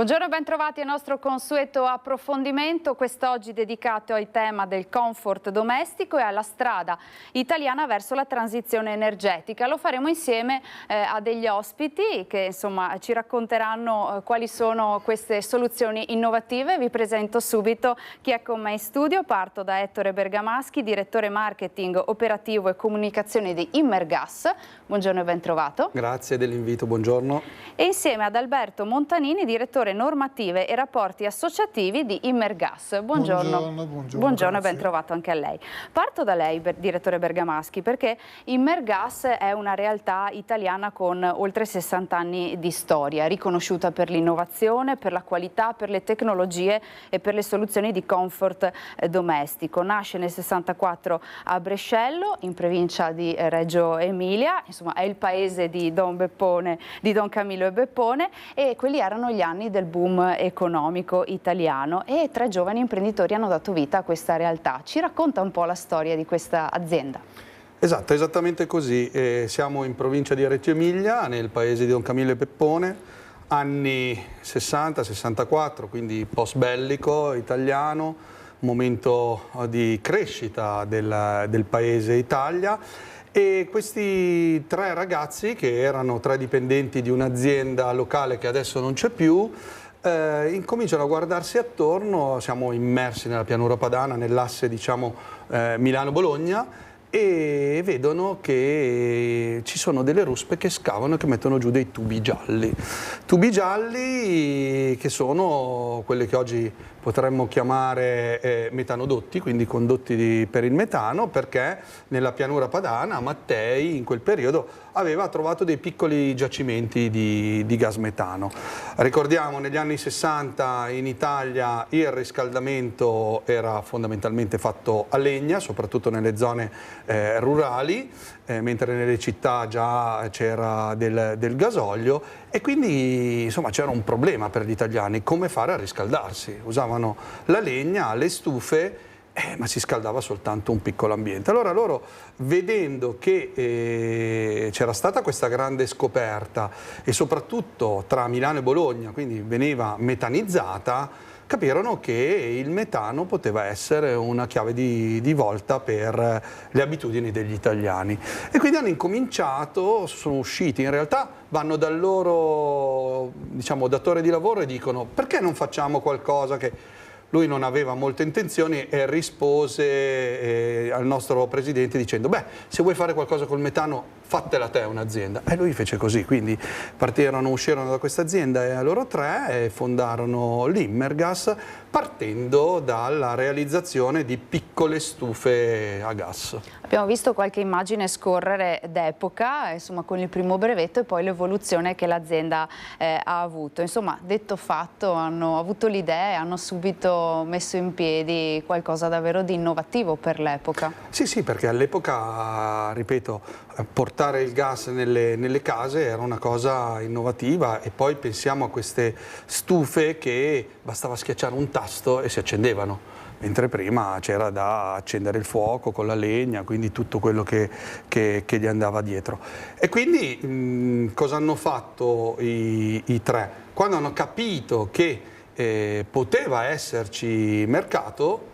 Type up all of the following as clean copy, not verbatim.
Buongiorno e ben trovati al nostro consueto approfondimento, quest'oggi dedicato al tema del comfort domestico e alla strada italiana verso la transizione energetica. Lo faremo insieme a degli ospiti che insomma ci racconteranno quali sono queste soluzioni innovative. Vi presento subito chi è con me in studio. Parto da Ettore Bergamaschi, direttore marketing operativo e comunicazione di Immergas. Buongiorno e ben trovato. Grazie dell'invito, buongiorno. E insieme ad Alberto Montanini, direttore normative e rapporti associativi di Immergas. Buongiorno. Buongiorno e ben trovato anche a lei. Parto da lei, direttore Bergamaschi, perché Immergas è una realtà italiana con oltre 60 anni di storia, riconosciuta per l'innovazione, per la qualità, per le tecnologie e per le soluzioni di comfort domestico. Nasce nel 64 a Brescello, in provincia di Reggio Emilia, insomma è il paese di Don Camillo e Beppone, e quelli erano gli anni del boom economico italiano e 3 giovani imprenditori hanno dato vita a questa realtà. Ci racconta un po' la storia di questa azienda? Esatto, esattamente così. Siamo in provincia di Reggio Emilia, nel paese di Don Camillo e Beppone, anni 60-64, quindi post bellico italiano, momento di crescita del paese Italia. E questi 3 ragazzi, che erano 3 dipendenti di un'azienda locale che adesso non c'è più, incominciano a guardarsi attorno. Siamo immersi nella pianura padana, nell'asse diciamo Milano-Bologna, e vedono che ci sono delle ruspe che scavano e che mettono giù dei tubi gialli che sono quelli che oggi potremmo chiamare metanodotti, quindi condotti per il metano, perché nella pianura padana Mattei in quel periodo aveva trovato dei piccoli giacimenti di gas metano. Ricordiamo, negli anni 60 in Italia il riscaldamento era fondamentalmente fatto a legna, soprattutto nelle zone rurali, mentre nelle città già c'era del gasolio, e quindi insomma c'era un problema per gli italiani: come fare a riscaldarsi. Usavano la legna, le stufe, ma si scaldava soltanto un piccolo ambiente. Allora loro, vedendo che c'era stata questa grande scoperta, e soprattutto tra Milano e Bologna, quindi veniva metanizzata, capirono che il metano poteva essere una chiave di volta per le abitudini degli italiani. E quindi hanno incominciato, sono usciti, in realtà vanno dal loro diciamo datore di lavoro e dicono: perché non facciamo qualcosa che... Lui non aveva molte intenzioni e rispose al nostro presidente dicendo: beh, se vuoi fare qualcosa col metano, fatela te un'azienda. E lui fece così, quindi uscirono da questa azienda e a loro 3 fondarono l'Immergas, partendo dalla realizzazione di piccole stufe a gas. Abbiamo visto qualche immagine scorrere d'epoca, insomma, con il primo brevetto e poi l'evoluzione che l'azienda ha avuto. Insomma, detto fatto, hanno avuto l'idea e hanno subito messo in piedi qualcosa davvero di innovativo per l'epoca. Sì, sì, perché all'epoca, ripeto, portare il gas nelle case era una cosa innovativa, e poi pensiamo a queste stufe che bastava schiacciare un tasto e si accendevano, mentre prima c'era da accendere il fuoco con la legna, quindi tutto quello che gli andava dietro. E quindi cosa hanno fatto i 3? Quando hanno capito che poteva esserci mercato,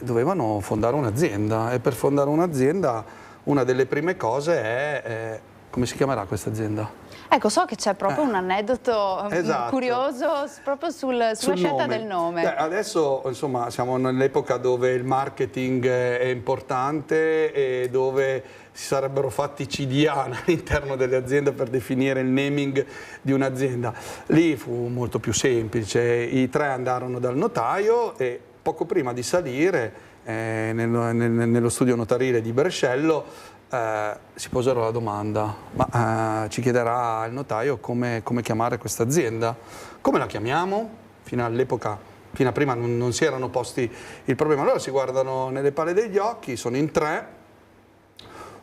dovevano fondare un'azienda, e per fondare un'azienda una delle prime cose è come si chiamerà questa azienda? Ecco, so che c'è proprio un aneddoto curioso proprio sulla scelta del nome. Adesso insomma siamo nell'epoca dove il marketing è importante e dove si sarebbero fatti CDA all'interno delle aziende per definire il naming di un'azienda. Lì fu molto più semplice. I 3 andarono dal notaio e poco prima di salire nello studio notarile di Brescello si posero la domanda: ma ci chiederà il notaio come chiamare questa azienda? Come la chiamiamo? Fino all'epoca, fino a prima non si erano posti il problema. Allora si guardano nelle palle degli occhi, sono in 3.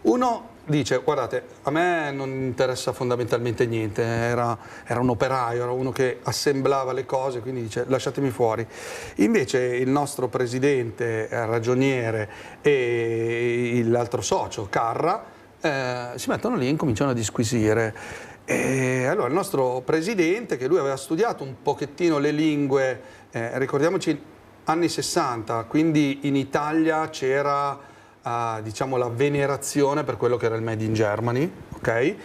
Uno dice: guardate, a me non interessa fondamentalmente niente, era un operaio, era uno che assemblava le cose, quindi dice: lasciatemi fuori. Invece il nostro presidente, ragioniere, e l'altro socio, Carra, si mettono lì e incominciano a disquisire. E allora il nostro presidente, che lui aveva studiato un pochettino le lingue, ricordiamoci anni 60, quindi in Italia c'era diciamo la venerazione per quello che era il Made in Germany, ok?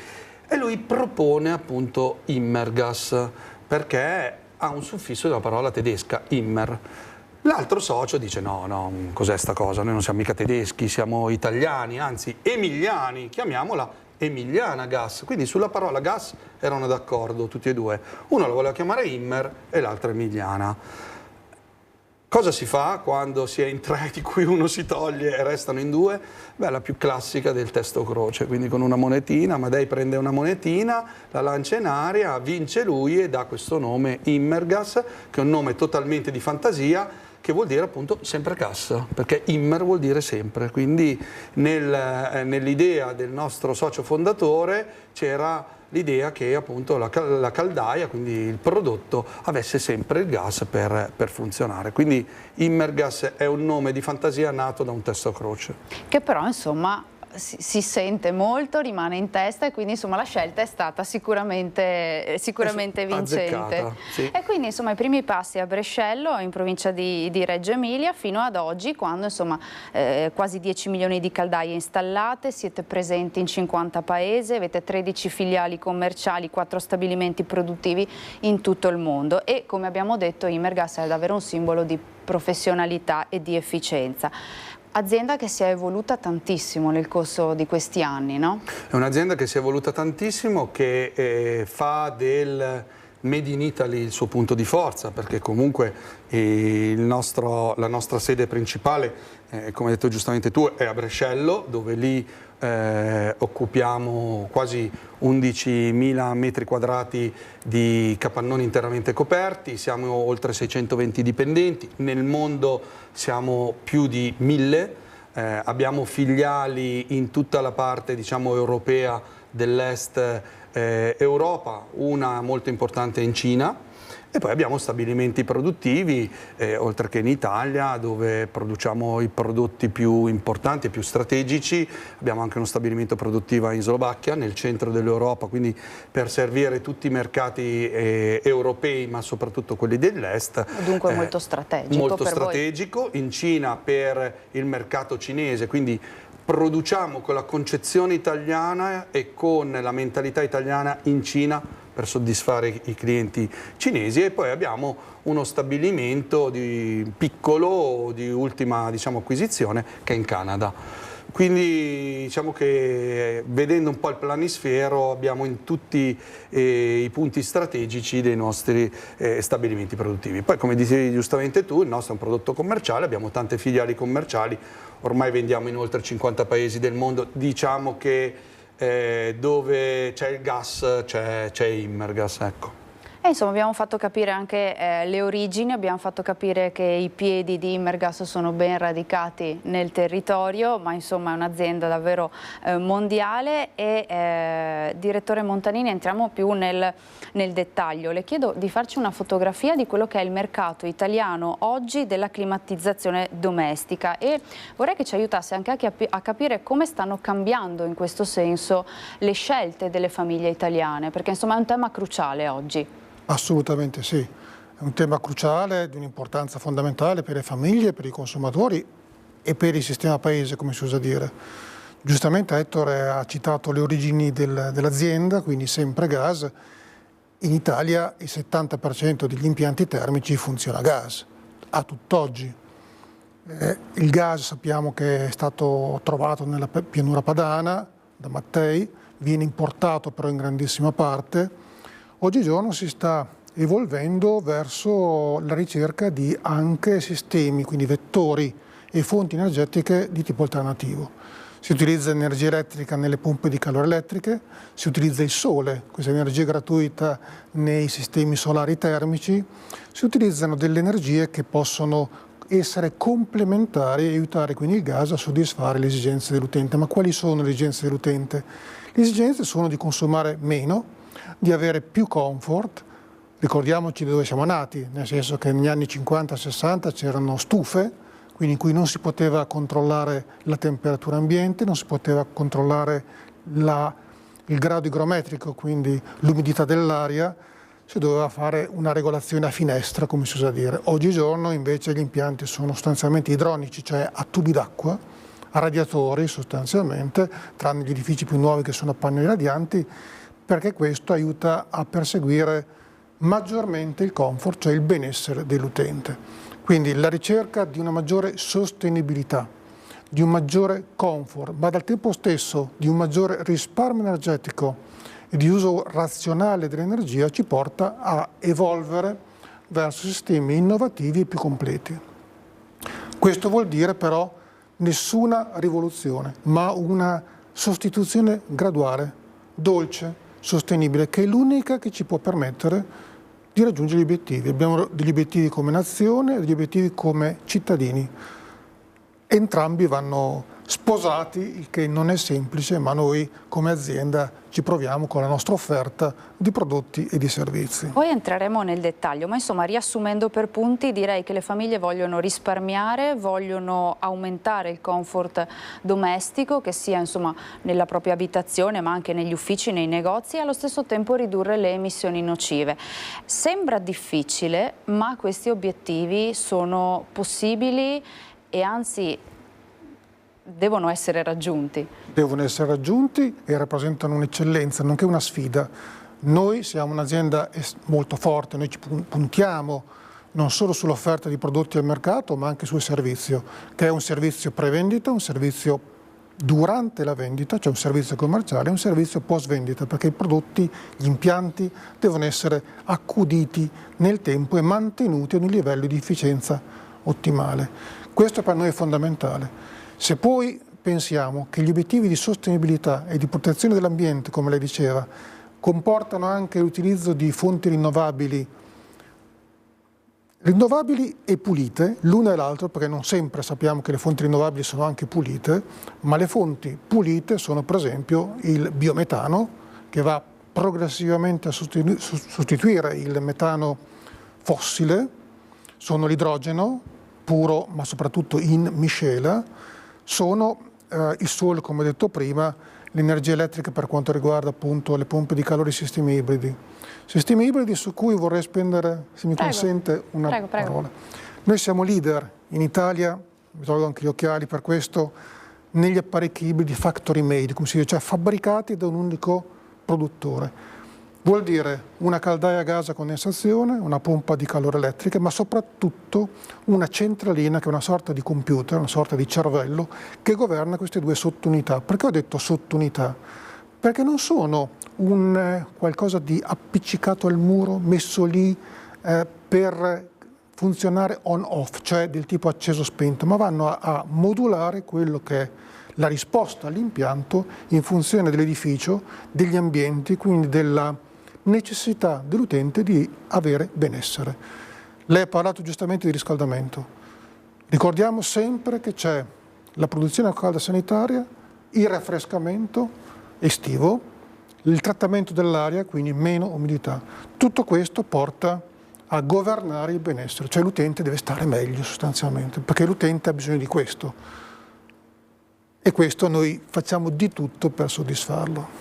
E lui propone appunto Immergas, perché ha un suffisso della parola tedesca, Immer. L'altro socio dice no, cos'è sta cosa? Noi non siamo mica tedeschi, siamo italiani, anzi emiliani, chiamiamola Emiliana Gas. Quindi sulla parola gas erano d'accordo tutti e due. Uno la voleva chiamare Immer e l'altra Emiliana. Cosa si fa quando si è in tre, di cui uno si toglie e restano in due? Beh, la più classica del testo croce, quindi con una monetina, Amadei prende una monetina, la lancia in aria, vince lui e dà questo nome Immergas, che è un nome totalmente di fantasia, che vuol dire appunto sempre gas, perché Immer vuol dire sempre, quindi nell'idea del nostro socio fondatore c'era l'idea che appunto la caldaia, quindi il prodotto, avesse sempre il gas per funzionare. Quindi Immergas è un nome di fantasia nato da un testo croce. Che però insomma si sente molto, rimane in testa e quindi insomma la scelta è stata sicuramente vincente. Sì. E quindi insomma i primi passi a Brescello, in provincia di Reggio Emilia, fino ad oggi, quando insomma quasi 10 milioni di caldaie installate, siete presenti in 50 paesi, avete 13 filiali commerciali, 4 stabilimenti produttivi in tutto il mondo e come abbiamo detto Immergas è davvero un simbolo di professionalità e di efficienza. Azienda che si è evoluta tantissimo nel corso di questi anni, no? È un'azienda che si è evoluta tantissimo, che fa del Made in Italy il suo punto di forza, perché comunque la nostra sede principale, come hai detto giustamente tu, è a Brescello, dove lì occupiamo quasi 11.000 metri quadrati di capannoni interamente coperti, siamo oltre 620 dipendenti, nel mondo siamo più di 1000, abbiamo filiali in tutta la parte diciamo europea dell'est Europa, una molto importante in Cina. E poi abbiamo stabilimenti produttivi, oltre che in Italia, dove produciamo i prodotti più importanti e più strategici. Abbiamo anche uno stabilimento produttivo in Slovacchia, nel centro dell'Europa, quindi per servire tutti i mercati europei, ma soprattutto quelli dell'est. Dunque molto strategico. Molto strategico. In Cina per il mercato cinese, quindi produciamo con la concezione italiana e con la mentalità italiana in Cina per soddisfare i clienti cinesi, e poi abbiamo uno stabilimento piccolo di ultima diciamo, acquisizione che è in Canada. Quindi diciamo che vedendo un po' il planisfero abbiamo in tutti i punti strategici dei nostri stabilimenti produttivi. Poi come dicevi giustamente tu, il nostro è un prodotto commerciale, abbiamo tante filiali commerciali, ormai vendiamo in oltre 50 paesi del mondo, diciamo che dove c'è il gas c'è Immergas, ecco. E insomma abbiamo fatto capire anche le origini, abbiamo fatto capire che i piedi di Immergas sono ben radicati nel territorio, ma insomma è un'azienda davvero mondiale. E direttore Montanini, entriamo più nel dettaglio. Le chiedo di farci una fotografia di quello che è il mercato italiano oggi della climatizzazione domestica e vorrei che ci aiutasse anche a capire come stanno cambiando in questo senso le scelte delle famiglie italiane, perché insomma è un tema cruciale oggi. Assolutamente sì, è un tema cruciale, di un'importanza fondamentale per le famiglie, per i consumatori e per il sistema paese, come si usa dire. Giustamente Ettore ha citato le origini dell'azienda, quindi sempre gas. In Italia il 70% degli impianti termici funziona a gas, a tutt'oggi. Il gas sappiamo che è stato trovato nella pianura padana da Mattei, viene importato però in grandissima parte. Oggigiorno si sta evolvendo verso la ricerca di anche sistemi, quindi vettori e fonti energetiche di tipo alternativo. Si utilizza energia elettrica nelle pompe di calore elettriche, si utilizza il sole, questa energia gratuita nei sistemi solari termici, si utilizzano delle energie che possono essere complementari e aiutare quindi il gas a soddisfare le esigenze dell'utente. Ma quali sono le esigenze dell'utente? Le esigenze sono di consumare meno, di avere più comfort. Ricordiamoci di dove siamo nati, nel senso che negli anni 50-60 c'erano stufe, quindi in cui non si poteva controllare la temperatura ambiente, non si poteva controllare il grado igrometrico, quindi l'umidità dell'aria, si doveva fare una regolazione a finestra, come si usa dire. Oggigiorno invece gli impianti sono sostanzialmente idronici, cioè a tubi d'acqua, a radiatori sostanzialmente, tranne gli edifici più nuovi che sono a pannelli radianti, perché questo aiuta a perseguire maggiormente il comfort, cioè il benessere dell'utente. Quindi la ricerca di una maggiore sostenibilità, di un maggiore comfort, ma al tempo stesso di un maggiore risparmio energetico e di uso razionale dell'energia ci porta a evolvere verso sistemi innovativi e più completi. Questo vuol dire però nessuna rivoluzione, ma una sostituzione graduale, dolce, sostenibile, che è l'unica che ci può permettere di raggiungere gli obiettivi. Abbiamo degli obiettivi come nazione e degli obiettivi come cittadini. Entrambi vanno sposati, il che non è semplice, ma noi come azienda ci proviamo con la nostra offerta di prodotti e di servizi. Poi entreremo nel dettaglio, ma insomma riassumendo per punti direi che le famiglie vogliono risparmiare, vogliono aumentare il comfort domestico, che sia insomma nella propria abitazione ma anche negli uffici, nei negozi, e allo stesso tempo ridurre le emissioni nocive. Sembra difficile, ma questi obiettivi sono possibili e anzi devono essere raggiunti. Devono essere raggiunti e rappresentano un'eccellenza, nonché una sfida. Noi siamo un'azienda molto forte, noi ci puntiamo non solo sull'offerta di prodotti al mercato, ma anche sul servizio, che è un servizio pre-vendita, un servizio durante la vendita, cioè un servizio commerciale, e un servizio post-vendita, perché i prodotti, gli impianti devono essere accuditi nel tempo e mantenuti ad un livello di efficienza ottimale. Questo per noi è fondamentale. Se poi pensiamo che gli obiettivi di sostenibilità e di protezione dell'ambiente, come lei diceva, comportano anche l'utilizzo di fonti rinnovabili e pulite, l'una e l'altra, perché non sempre sappiamo che le fonti rinnovabili sono anche pulite, ma le fonti pulite sono per esempio il biometano, che va progressivamente a sostituire il metano fossile, sono l'idrogeno puro ma soprattutto in miscela, sono il sole, come detto prima, l'energia elettrica per quanto riguarda appunto le pompe di calore e i sistemi ibridi. Sistemi ibridi su cui vorrei spendere, se mi consente, una parola. Noi siamo leader in Italia, mi tolgo anche gli occhiali per questo, negli apparecchi ibridi factory made, come si dice, cioè fabbricati da un unico produttore. Vuol dire una caldaia a gas a condensazione, una pompa di calore elettrica, ma soprattutto una centralina che è una sorta di computer, una sorta di cervello che governa queste due sottounità. Perché ho detto sottounità? Perché non sono un qualcosa di appiccicato al muro, messo lì per funzionare on-off, cioè del tipo acceso-spento, ma vanno a modulare quello che è la risposta all'impianto in funzione dell'edificio, degli ambienti, quindi della necessità dell'utente di avere benessere. Lei ha parlato giustamente di riscaldamento. Ricordiamo sempre che c'è la produzione calda sanitaria, il raffrescamento estivo, il trattamento dell'aria, quindi meno umidità. Tutto questo porta a governare il benessere, cioè l'utente deve stare meglio sostanzialmente, perché l'utente ha bisogno di questo. E questo noi facciamo di tutto per soddisfarlo.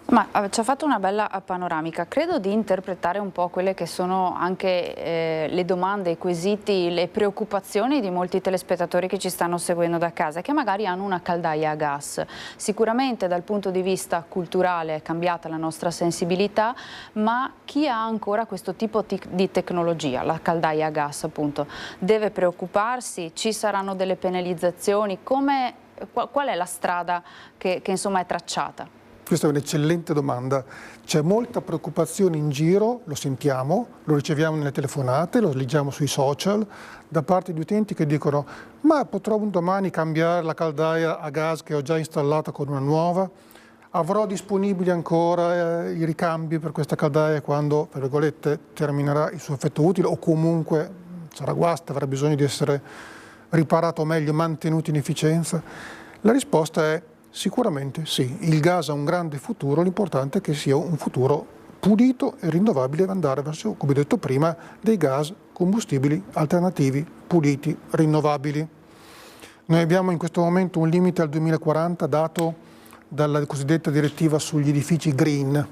Ma ci ha fatto una bella panoramica, credo di interpretare un po' quelle che sono anche le domande, i quesiti, le preoccupazioni di molti telespettatori che ci stanno seguendo da casa, che magari hanno una caldaia a gas. Sicuramente dal punto di vista culturale è cambiata la nostra sensibilità, ma chi ha ancora questo tipo di tecnologia, la caldaia a gas appunto, deve preoccuparsi? Ci saranno delle penalizzazioni? Qual è la strada che insomma è tracciata? Questa è un'eccellente domanda. C'è molta preoccupazione in giro, lo sentiamo, lo riceviamo nelle telefonate, lo leggiamo sui social, da parte di utenti che dicono ma potrò un domani cambiare la caldaia a gas che ho già installata con una nuova? Avrò disponibili ancora i ricambi per questa caldaia quando, per virgolette, terminerà il suo effetto utile o comunque sarà guasta, avrà bisogno di essere riparato o meglio, mantenuto in efficienza? La risposta è sicuramente sì, il gas ha un grande futuro, l'importante è che sia un futuro pulito e rinnovabile e andare verso, come detto prima, dei gas combustibili alternativi, puliti, rinnovabili. Noi abbiamo in questo momento un limite al 2040 dato dalla cosiddetta direttiva sugli edifici green,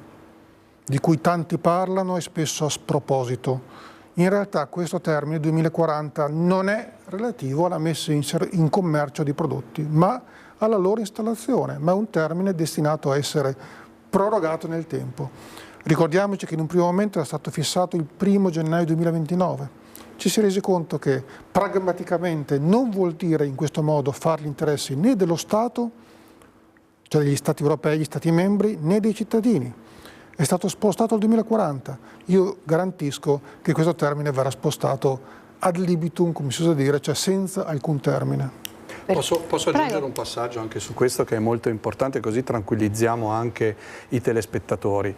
di cui tanti parlano e spesso a sproposito. In realtà questo termine 2040 non è relativo alla messa in commercio di prodotti, ma alla loro installazione, ma è un termine destinato a essere prorogato nel tempo. Ricordiamoci che in un primo momento era stato fissato il 1° gennaio 2029. Ci si è resi conto che pragmaticamente non vuol dire in questo modo fare gli interessi né dello Stato, cioè degli Stati europei, gli Stati membri, né dei cittadini. È stato spostato al 2040. Io garantisco che questo termine verrà spostato ad libitum, come si usa dire, cioè senza alcun termine. Posso aggiungere un passaggio anche su questo che è molto importante, così tranquillizziamo anche i telespettatori.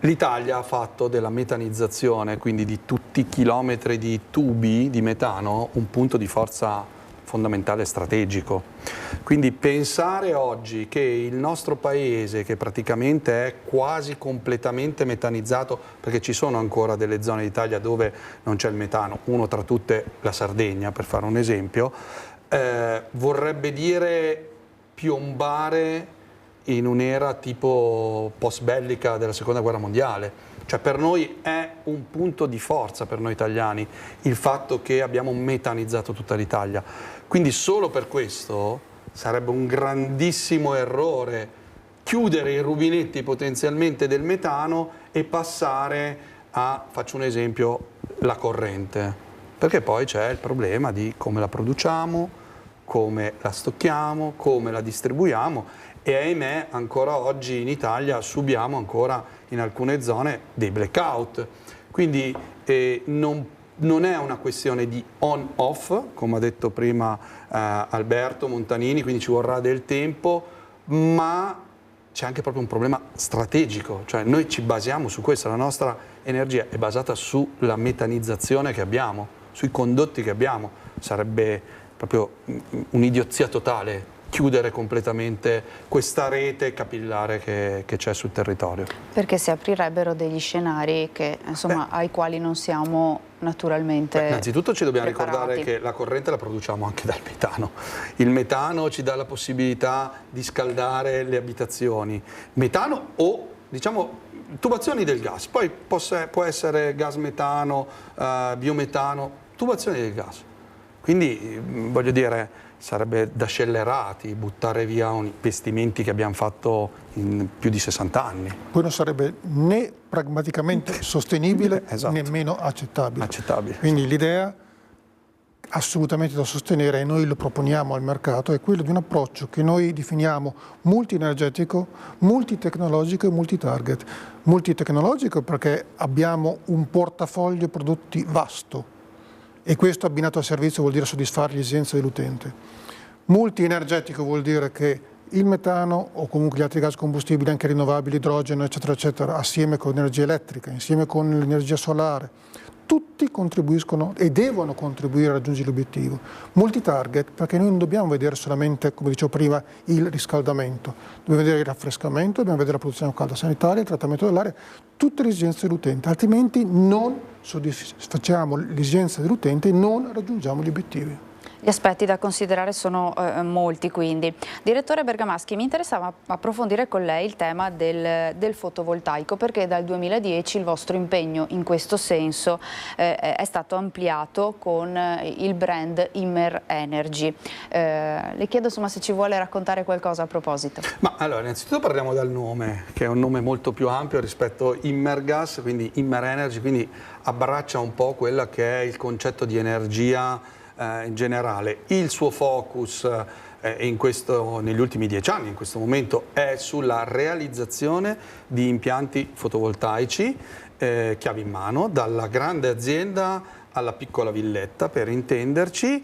L'Italia ha fatto della metanizzazione, quindi di tutti i chilometri di tubi di metano, un punto di forza fondamentale e strategico. Quindi pensare oggi che il nostro paese, che praticamente è quasi completamente metanizzato, perché ci sono ancora delle zone d'Italia dove non c'è il metano, uno tra tutte la Sardegna per fare un esempio, vorrebbe dire piombare in un'era tipo post-bellica della Seconda Guerra Mondiale. Cioè per noi è un punto di forza, per noi italiani, il fatto che abbiamo metanizzato tutta l'Italia. Quindi solo per questo sarebbe un grandissimo errore chiudere i rubinetti potenzialmente del metano e passare a, faccio un esempio, la corrente. Perché poi c'è il problema di come la produciamo, come la stocchiamo, come la distribuiamo e ahimè ancora oggi in Italia subiamo ancora in alcune zone dei blackout. Quindi non è una questione di on-off, come ha detto prima Alberto Montanini, quindi ci vorrà del tempo, ma c'è anche proprio un problema strategico, cioè noi ci basiamo su questo, la nostra energia è basata sulla metanizzazione che abbiamo, sui condotti che abbiamo. Sarebbe proprio un'idiozia totale chiudere completamente questa rete capillare che c'è sul territorio. Perché si aprirebbero degli scenari che, insomma, ai quali non siamo naturalmente innanzitutto ci dobbiamo preparati. ricordare che la corrente la produciamo anche dal metano. Il metano ci dà la possibilità di scaldare le abitazioni. Metano o, diciamo, tubazioni del gas. Poi può essere gas metano, biometano, tubazioni del gas. Quindi, voglio dire, sarebbe da scellerati buttare via investimenti che abbiamo fatto in più di 60 anni. Poi non sarebbe né pragmaticamente sostenibile, esatto, nemmeno accettabile. Esatto. Quindi l'idea assolutamente da sostenere, e noi lo proponiamo al mercato, è quello di un approccio che noi definiamo multienergetico, multitecnologico e multitarget. Multitecnologico perché abbiamo un portafoglio prodotti vasto, e questo abbinato al servizio vuol dire soddisfare le esigenze dell'utente. Multienergetico vuol dire che il metano o comunque gli altri gas combustibili, anche rinnovabili, idrogeno, eccetera, eccetera, assieme con l'energia elettrica, insieme con l'energia solare, tutti contribuiscono e devono contribuire a raggiungere l'obiettivo. Multitarget perché noi non dobbiamo vedere solamente, come dicevo prima, il riscaldamento, dobbiamo vedere il raffrescamento, dobbiamo vedere la produzione calda sanitaria, il trattamento dell'aria, tutte le esigenze dell'utente, altrimenti non soddisfacciamo le esigenze dell'utente e non raggiungiamo gli obiettivi. Gli aspetti da considerare sono molti, quindi. Direttore Bergamaschi, mi interessava approfondire con lei il tema del fotovoltaico, perché dal 2010 il vostro impegno in questo senso è stato ampliato con il brand Immer Energy. Le chiedo insomma se ci vuole raccontare qualcosa a proposito. Ma allora, innanzitutto parliamo dal nome, che è un nome molto più ampio rispetto a Immergas, quindi Immer Energy, quindi abbraccia un po' quello che è il concetto di energia in generale. Il suo focus negli ultimi 10 anni, in questo momento, è sulla realizzazione di impianti fotovoltaici chiave in mano, dalla grande azienda alla piccola villetta, per intenderci.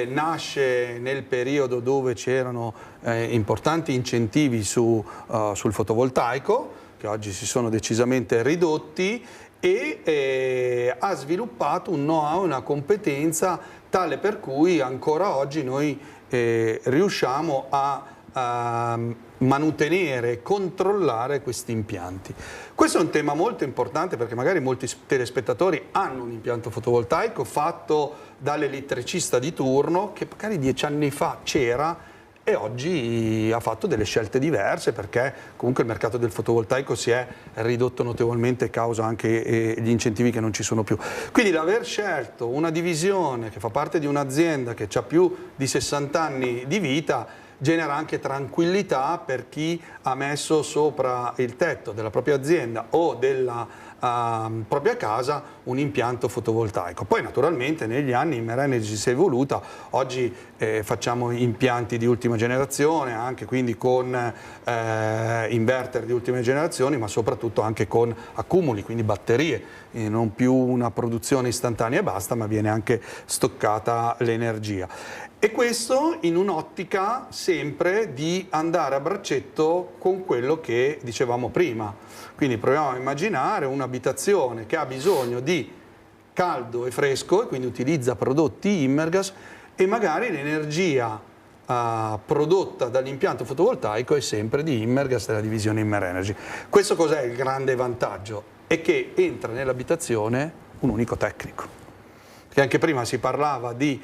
Nasce nel periodo dove c'erano importanti incentivi sul fotovoltaico, che oggi si sono decisamente ridotti, e ha sviluppato un know-how, una competenza tale per cui ancora oggi noi riusciamo a manutenere e controllare questi impianti. Questo è un tema molto importante perché magari molti telespettatori hanno un impianto fotovoltaico fatto dall'elettricista di turno che magari 10 anni fa c'era e oggi ha fatto delle scelte diverse perché comunque il mercato del fotovoltaico si è ridotto notevolmente a causa anche gli incentivi che non ci sono più. Quindi l'aver scelto una divisione che fa parte di un'azienda che ha più di 60 anni di vita genera anche tranquillità per chi ha messo sopra il tetto della propria azienda o della propria casa un impianto fotovoltaico. Poi naturalmente negli anni Imerenergy si è evoluta, oggi facciamo impianti di ultima generazione, anche quindi con inverter di ultima generazione, ma soprattutto anche con accumuli, quindi batterie, non più una produzione istantanea e basta, ma viene anche stoccata l'energia. E questo in un'ottica sempre di andare a braccetto con quello che dicevamo prima. Quindi proviamo a immaginare un'abitazione che ha bisogno di caldo e fresco e quindi utilizza prodotti Imergas e magari l'energia prodotta dall'impianto fotovoltaico è sempre di Imergas della divisione Imerenergy. Questo cos'è il grande vantaggio? È che entra nell'abitazione un unico tecnico. Che anche prima si parlava di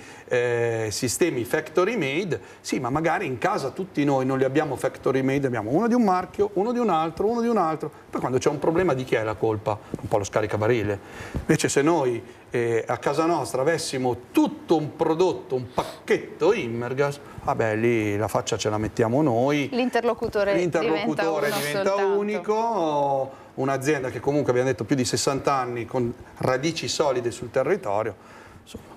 sistemi factory made, sì, ma magari in casa tutti noi non li abbiamo factory made, abbiamo uno di un marchio, uno di un altro, uno di un altro, poi quando c'è un problema di chi è la colpa? Un po' lo scaricabarile. Invece se noi a casa nostra avessimo tutto un prodotto, un pacchetto Imergas, vabbè lì la faccia ce la mettiamo noi, l'interlocutore diventa unico, un'azienda che comunque abbiamo detto più di 60 anni con radici solide sul territorio. Insomma,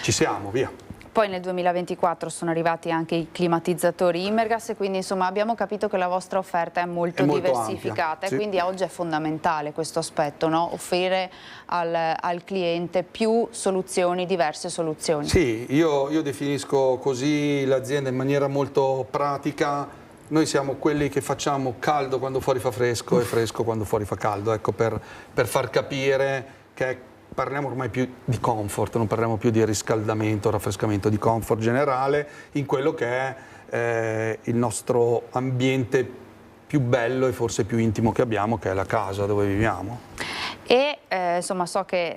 ci siamo, via. Poi nel 2024 sono arrivati anche i climatizzatori Imergas e quindi insomma abbiamo capito che la vostra offerta è molto diversificata ampia, e sì. Quindi oggi è fondamentale questo aspetto, no? Offrire al cliente più soluzioni, diverse soluzioni. Sì, io definisco così l'azienda in maniera molto pratica. Noi siamo quelli che facciamo caldo quando fuori fa fresco e fresco quando fuori fa caldo, ecco, per far capire che parliamo ormai più di comfort, non parliamo più di riscaldamento, raffrescamento, di comfort generale in quello che è il nostro ambiente più bello e forse più intimo che abbiamo, che è la casa dove viviamo. E insomma so che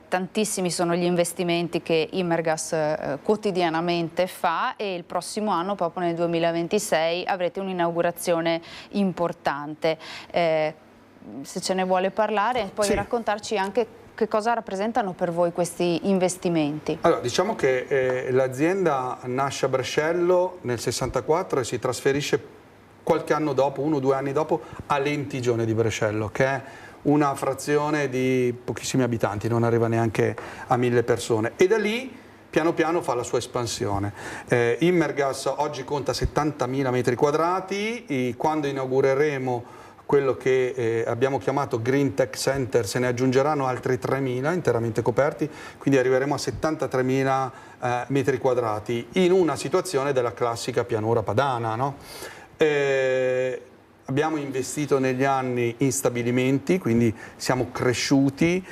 tantissimi sono gli investimenti che Imergas quotidianamente fa e il prossimo anno, proprio nel 2026, avrete un'inaugurazione importante. Se ce ne vuole parlare e poi sì. Raccontarci anche che cosa rappresentano per voi questi investimenti. Allora, diciamo che l'azienda nasce a Brescello nel 64 e si trasferisce qualche anno dopo, 1 o 2 anni dopo, a Lentigione di Brescello, che è una frazione di pochissimi abitanti, non arriva neanche a 1000 persone. E da lì piano piano fa la sua espansione. Imergas oggi conta 70.000 metri quadrati, quando inaugureremo quello che abbiamo chiamato Green Tech Center se ne aggiungeranno altri 3.000 interamente coperti, quindi arriveremo a 73.000 metri quadrati in una situazione della classica pianura padana, no? Abbiamo investito negli anni in stabilimenti, quindi siamo cresciuti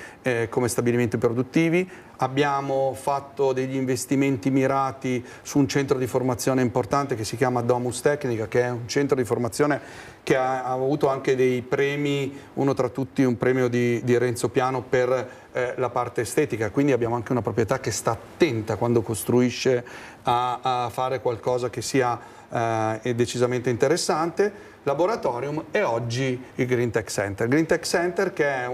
come stabilimenti produttivi, abbiamo fatto degli investimenti mirati su un centro di formazione importante che si chiama Domus Tecnica, che è un centro di formazione che ha avuto anche dei premi, uno tra tutti un premio di Renzo Piano per la parte estetica, quindi abbiamo anche una proprietà che sta attenta quando costruisce a fare qualcosa che sia decisamente interessante. Laboratorium e oggi il Green Tech Center. Green Tech Center che è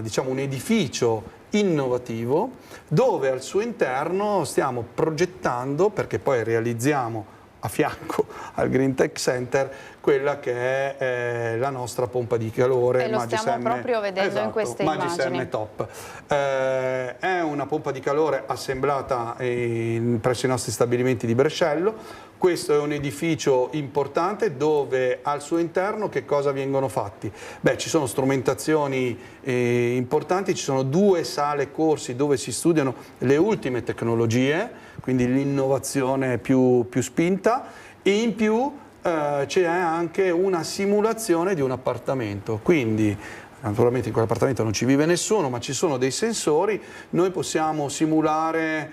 diciamo un edificio innovativo dove al suo interno stiamo progettando, perché poi realizziamo a fianco al Green Tech Center quella che è la nostra pompa di calore. E lo stiamo proprio vedendo, esatto, in queste immagini. Top. È una pompa di calore assemblata presso i nostri stabilimenti di Brescello. Questo è un edificio importante dove al suo interno che cosa vengono fatti? Beh, ci sono strumentazioni importanti, ci sono 2 sale corsi dove si studiano le ultime tecnologie, quindi l'innovazione più spinta, e in più c'è anche una simulazione di un appartamento, quindi naturalmente in quell'appartamento non ci vive nessuno, ma ci sono dei sensori, noi possiamo simulare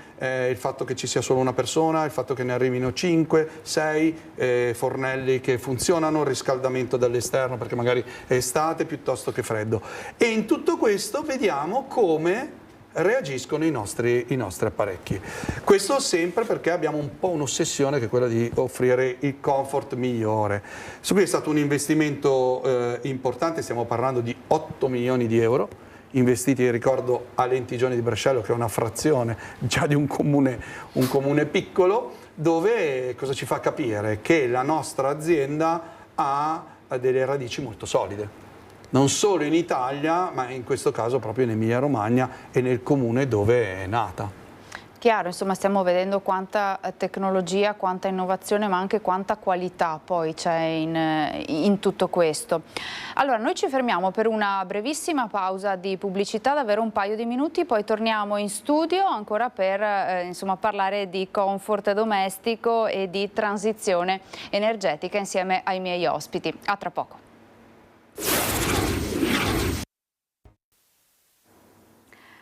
il fatto che ci sia solo una persona, il fatto che ne arrivino 5, 6 fornelli che funzionano, il riscaldamento dall'esterno perché magari è estate piuttosto che freddo. E in tutto questo vediamo come reagiscono i nostri apparecchi. Questo sempre perché abbiamo un po' un'ossessione che è quella di offrire il comfort migliore. Su cui è stato un investimento importante, stiamo parlando di 8 milioni di euro investiti, ricordo, a Lentigioni di Brescello, che è una frazione già di un comune piccolo, dove cosa ci fa capire? Che la nostra azienda ha delle radici molto solide. Non solo in Italia, ma in questo caso proprio in Emilia-Romagna e nel comune dove è nata. Chiaro, insomma stiamo vedendo quanta tecnologia, quanta innovazione, ma anche quanta qualità poi c'è in tutto questo. Allora, noi ci fermiamo per una brevissima pausa di pubblicità, davvero un paio di minuti, poi torniamo in studio ancora per insomma, parlare di comfort domestico e di transizione energetica insieme ai miei ospiti. A tra poco.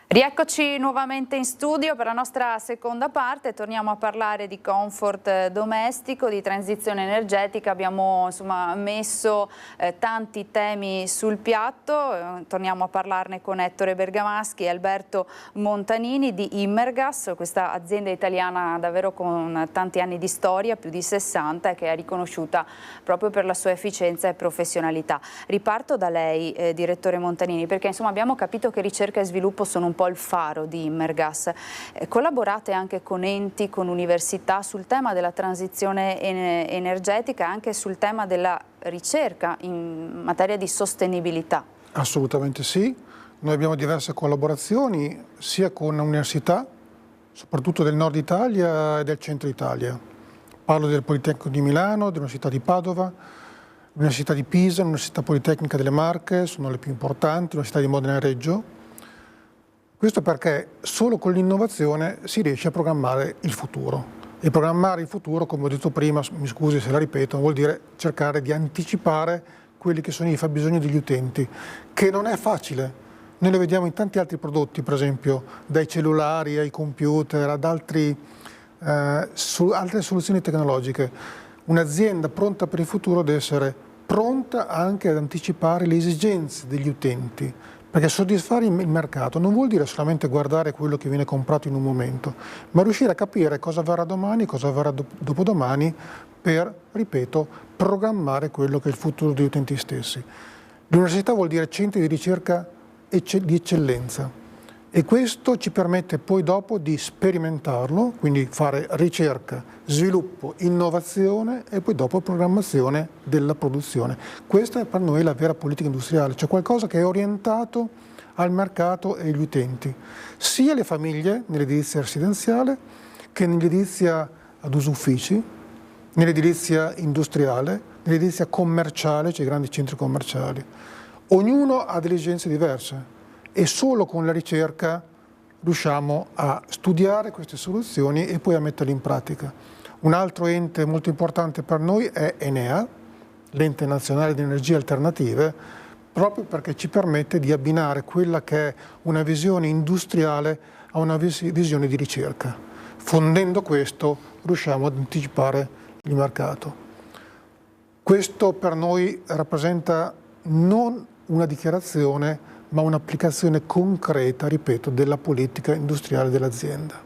Rieccoci nuovamente in studio per la nostra seconda parte, torniamo a parlare di comfort domestico, di transizione energetica, abbiamo insomma, messo tanti temi sul piatto, torniamo a parlarne con Ettore Bergamaschi e Alberto Montanini di Immergas, questa azienda italiana davvero con tanti anni di storia, più di 60, e che è riconosciuta proprio per la sua efficienza e professionalità. Riparto da lei, direttore Montanini, perché insomma abbiamo capito che ricerca e sviluppo sono un po' il faro di Immergas. Collaborate anche con enti, con università sul tema della transizione energetica, anche sul tema della ricerca in materia di sostenibilità. Assolutamente sì, noi abbiamo diverse collaborazioni sia con università, soprattutto del nord Italia e del centro Italia. Parlo del Politecnico di Milano, dell'Università di Padova, l'Università di Pisa, l'Università Politecnica delle Marche, sono le più importanti, l'Università di Modena e Reggio. Questo perché solo con l'innovazione si riesce a programmare il futuro. E programmare il futuro, come ho detto prima, mi scusi se la ripeto, vuol dire cercare di anticipare quelli che sono i fabbisogni degli utenti, che non è facile. Noi lo vediamo in tanti altri prodotti, per esempio dai cellulari ai computer, ad altre soluzioni tecnologiche. Un'azienda pronta per il futuro deve essere pronta anche ad anticipare le esigenze degli utenti. Perché soddisfare il mercato non vuol dire solamente guardare quello che viene comprato in un momento, ma riuscire a capire cosa avverrà domani, cosa avverrà dopodomani per, ripeto, programmare quello che è il futuro degli utenti stessi. L'università vuol dire centri di ricerca di eccellenza e questo ci permette poi dopo di sperimentarlo, quindi fare ricerca, sviluppo, innovazione e poi dopo programmazione della produzione. Questa è per noi la vera politica industriale, cioè qualcosa che è orientato al mercato e agli utenti, sia le famiglie nell'edilizia residenziale che nell'edilizia ad uso uffici, nell'edilizia industriale, nell'edilizia commerciale, cioè i grandi centri commerciali. Ognuno ha delle esigenze diverse. E solo con la ricerca riusciamo a studiare queste soluzioni e poi a metterle in pratica. Un altro ente molto importante per noi è Enea, l'ente nazionale di energie alternative, proprio perché ci permette di abbinare quella che è una visione industriale a una visione di ricerca. Fondendo questo riusciamo ad anticipare il mercato. Questo per noi rappresenta non una dichiarazione, ma un'applicazione concreta, ripeto, della politica industriale dell'azienda.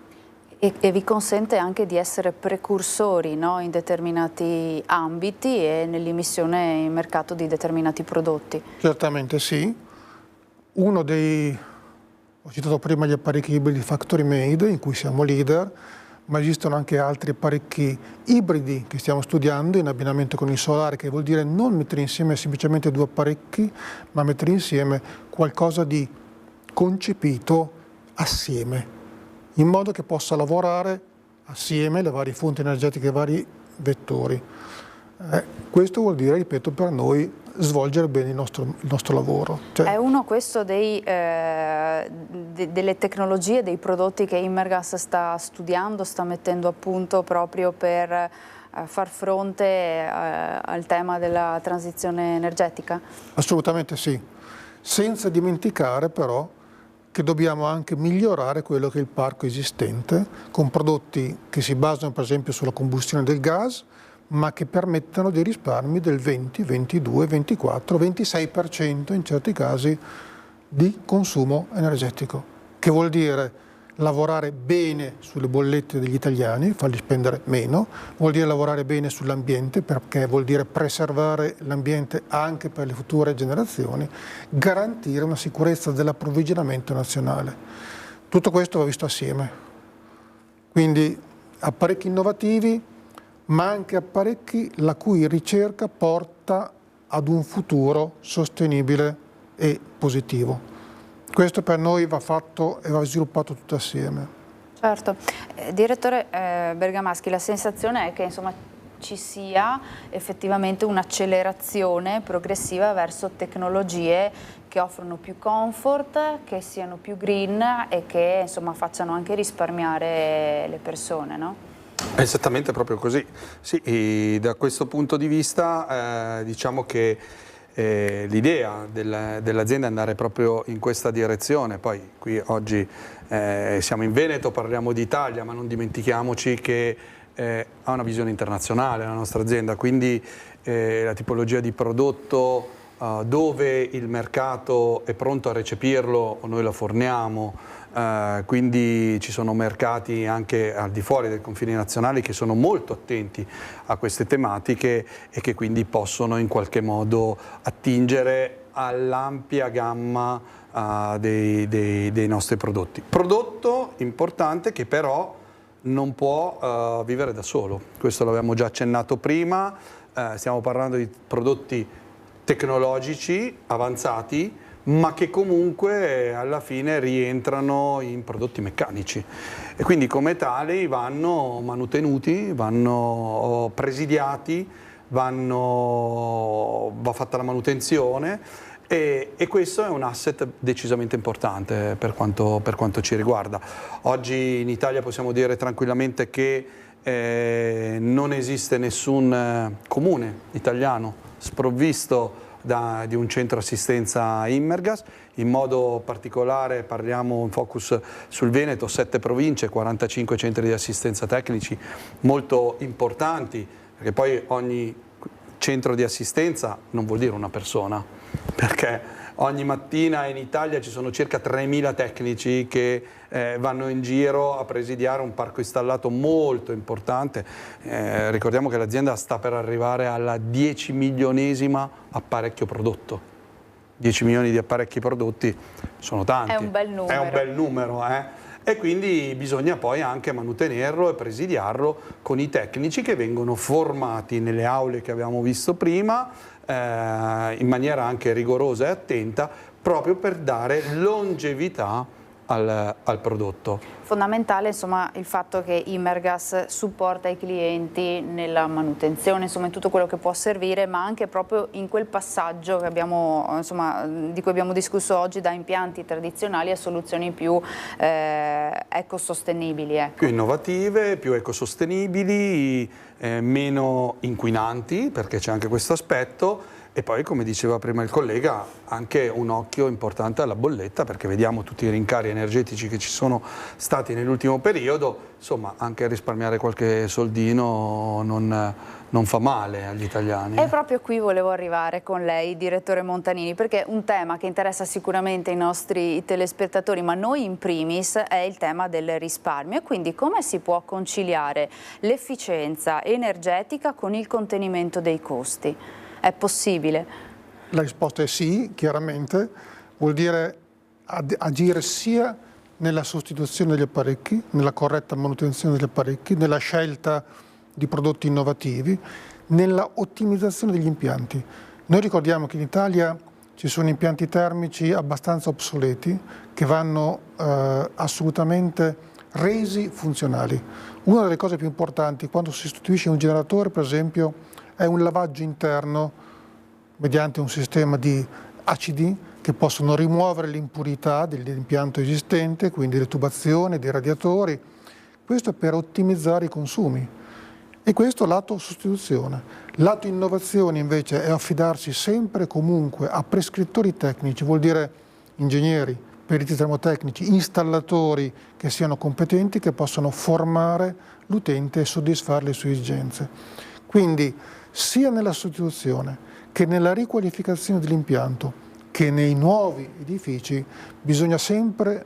E vi consente anche di essere precursori, no, in determinati ambiti e nell'immissione in mercato di determinati prodotti? Certamente sì. Uno dei, ho citato prima gli apparecchi ibridi factory made, in cui siamo leader, ma esistono anche altri apparecchi ibridi che stiamo studiando in abbinamento con il solare, che vuol dire non mettere insieme semplicemente due apparecchi, ma mettere insieme qualcosa di concepito assieme, in modo che possa lavorare assieme le varie fonti energetiche, i vari vettori. Questo vuol dire, ripeto, per noi svolgere bene il nostro lavoro. È uno questo delle tecnologie, dei prodotti che Immergas sta studiando, sta mettendo a punto proprio per far fronte al tema della transizione energetica? Assolutamente sì, senza dimenticare però che dobbiamo anche migliorare quello che è il parco esistente con prodotti che si basano per esempio sulla combustione del gas, ma che permettano dei risparmi del 20, 22, 24, 26% in certi casi di consumo energetico. che vuol dire lavorare bene sulle bollette degli italiani, farli spendere meno, vuol dire lavorare bene sull'ambiente, perché vuol dire preservare l'ambiente anche per le future generazioni, garantire una sicurezza dell'approvvigionamento nazionale. Tutto questo va visto assieme. Quindi apparecchi innovativi, ma anche apparecchi la cui ricerca porta ad un futuro sostenibile e positivo. Questo per noi va fatto e va sviluppato tutto assieme. Certo. Direttore Bergamaschi, la sensazione è che insomma ci sia effettivamente un'accelerazione progressiva verso tecnologie che offrono più comfort, che siano più green e che insomma facciano anche risparmiare le persone, no? È esattamente proprio così. Sì, da questo punto di vista diciamo che l'idea dell'azienda è andare proprio in questa direzione. Poi qui oggi siamo in Veneto, parliamo di Italia, ma non dimentichiamoci che ha una visione internazionale la nostra azienda, quindi la tipologia di prodotto dove il mercato è pronto a recepirlo, noi lo forniamo. Quindi ci sono mercati anche al di fuori dei confini nazionali che sono molto attenti a queste tematiche e che quindi possono in qualche modo attingere all'ampia gamma dei nostri prodotti. Prodotto importante che però non può vivere da solo, questo l'abbiamo già accennato prima, stiamo parlando di prodotti tecnologici avanzati, ma che comunque alla fine rientrano in prodotti meccanici e quindi come tali vanno manutenuti, vanno presidiati, va fatta la manutenzione e questo è un asset decisamente importante per quanto ci riguarda. Oggi in Italia possiamo dire tranquillamente che non esiste nessun comune italiano sprovvisto di un centro assistenza Immergas, in modo particolare parliamo in focus sul Veneto, 7 province, 45 centri di assistenza tecnici molto importanti, perché poi ogni centro di assistenza non vuol dire una persona, perché ogni mattina in Italia ci sono circa 3.000 tecnici che vanno in giro a presidiare un parco installato molto importante. Ricordiamo che l'azienda sta per arrivare alla 10.000.000esima apparecchio prodotto. 10 milioni di apparecchi prodotti sono tanti. È un bel numero. È un bel numero, E quindi bisogna poi anche mantenerlo e presidiarlo con i tecnici che vengono formati nelle aule che abbiamo visto prima, in maniera anche rigorosa e attenta, proprio per dare longevità al prodotto. Fondamentale insomma il fatto che Immergas supporta i clienti nella manutenzione, insomma in tutto quello che può servire, ma anche proprio in quel passaggio che abbiamo, insomma, di cui abbiamo discusso oggi, da impianti tradizionali a soluzioni più ecosostenibili. Ecco. Più innovative, più ecosostenibili, meno inquinanti, perché c'è anche questo aspetto. E poi, come diceva prima il collega, anche un occhio importante alla bolletta, perché vediamo tutti i rincari energetici che ci sono stati nell'ultimo periodo, insomma anche risparmiare qualche soldino non fa male agli italiani. E proprio qui volevo arrivare con lei, direttore Montanini, perché un tema che interessa sicuramente i nostri telespettatori, ma noi in primis, è il tema del risparmio. E quindi come si può conciliare l'efficienza energetica con il contenimento dei costi? È possibile? La risposta è sì, chiaramente. Vuol dire agire sia nella sostituzione degli apparecchi, nella corretta manutenzione degli apparecchi, nella scelta di prodotti innovativi, nella ottimizzazione degli impianti. Noi ricordiamo che in Italia ci sono impianti termici abbastanza obsoleti che vanno assolutamente resi funzionali. Una delle cose più importanti quando si sostituisce un generatore, per esempio, è un lavaggio interno mediante un sistema di acidi che possono rimuovere l'impurità dell'impianto esistente, quindi le tubazioni, dei radiatori. Questo per ottimizzare i consumi. E questo lato sostituzione. Lato innovazione invece è affidarsi sempre e comunque a prescrittori tecnici, vuol dire ingegneri, periti termotecnici, installatori che siano competenti, che possano formare l'utente e soddisfare le sue esigenze. Quindi sia nella sostituzione che nella riqualificazione dell'impianto che nei nuovi edifici bisogna sempre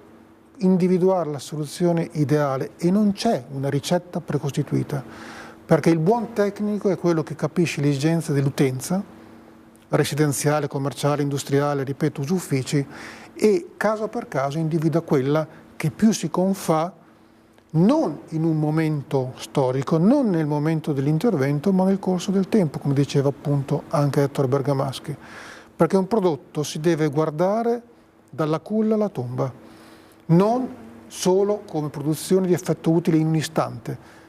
individuare la soluzione ideale e non c'è una ricetta precostituita, perché il buon tecnico è quello che capisce le esigenze dell'utenza, residenziale, commerciale, industriale, ripeto, usuffici, e caso per caso individua quella che più si confà non in un momento storico, non nel momento dell'intervento, ma nel corso del tempo, come diceva appunto anche Ettore Bergamaschi, perché un prodotto si deve guardare dalla culla alla tomba, non solo come produzione di effetto utile in un istante.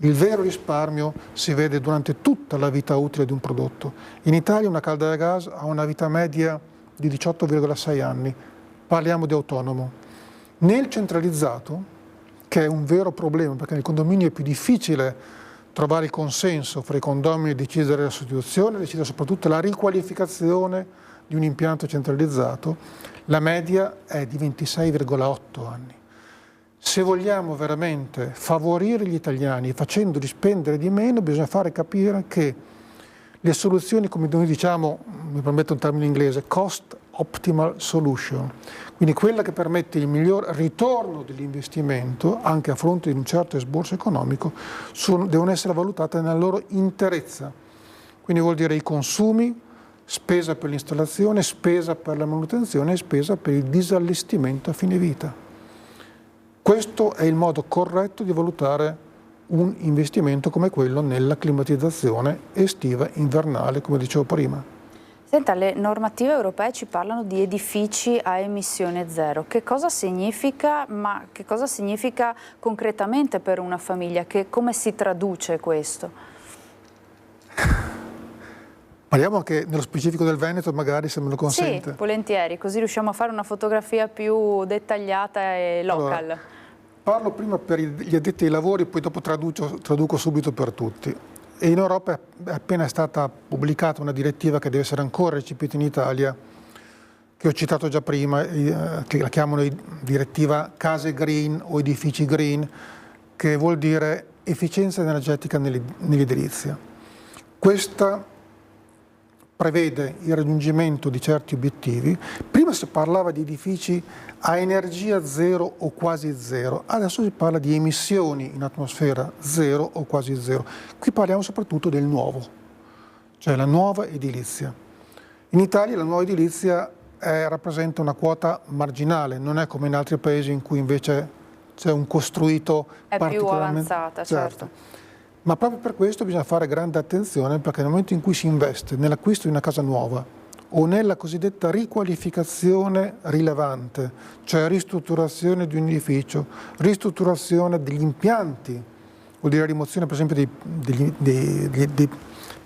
Il vero risparmio si vede durante tutta la vita utile di un prodotto. In Italia una caldaia a gas ha una vita media di 18,6 anni, parliamo di autonomo. Nel centralizzato, che è un vero problema, perché nel condominio è più difficile trovare il consenso fra i condomini e decidere la sostituzione, decidere soprattutto la riqualificazione di un impianto centralizzato, la media è di 26,8 anni. Se vogliamo veramente favorire gli italiani facendoli spendere di meno, bisogna fare capire che le soluzioni, come noi diciamo, mi permetto un termine inglese, cost optimal solution, quindi quella che permette il miglior ritorno dell'investimento anche a fronte di un certo esborso economico, devono essere valutate nella loro interezza. Quindi vuol dire i consumi, spesa per l'installazione, spesa per la manutenzione e spesa per il disallestimento a fine vita. Questo è il modo corretto di valutare un investimento come quello nella climatizzazione estiva, invernale, come dicevo prima. Senta, le normative europee ci parlano di edifici a emissione zero. Che cosa significa, ma che cosa significa concretamente per una famiglia? Come si traduce questo? Parliamo anche nello specifico del Veneto, magari, se me lo consente. Sì, volentieri, così riusciamo a fare una fotografia più dettagliata e local. Allora, parlo prima per gli addetti ai lavori, poi dopo traduco subito per tutti. E in Europa è appena stata pubblicata una direttiva che deve essere ancora recepita in Italia, che ho citato già prima, che la chiamano direttiva case green o edifici green, che vuol dire efficienza energetica nell'edilizia. Questa prevede il raggiungimento di certi obiettivi. Prima si parlava di edifici a energia zero o quasi zero, adesso si parla di emissioni in atmosfera zero o quasi zero. Qui parliamo soprattutto del nuovo, cioè la nuova edilizia. In Italia la nuova edilizia rappresenta una quota marginale, non è come in altri paesi in cui invece c'è un costruito particolarmente... È più avanzata, certo. Ma proprio per questo bisogna fare grande attenzione, perché nel momento in cui si investe nell'acquisto di una casa nuova o nella cosiddetta riqualificazione rilevante, cioè ristrutturazione di un edificio, ristrutturazione degli impianti, vuol dire rimozione per esempio dei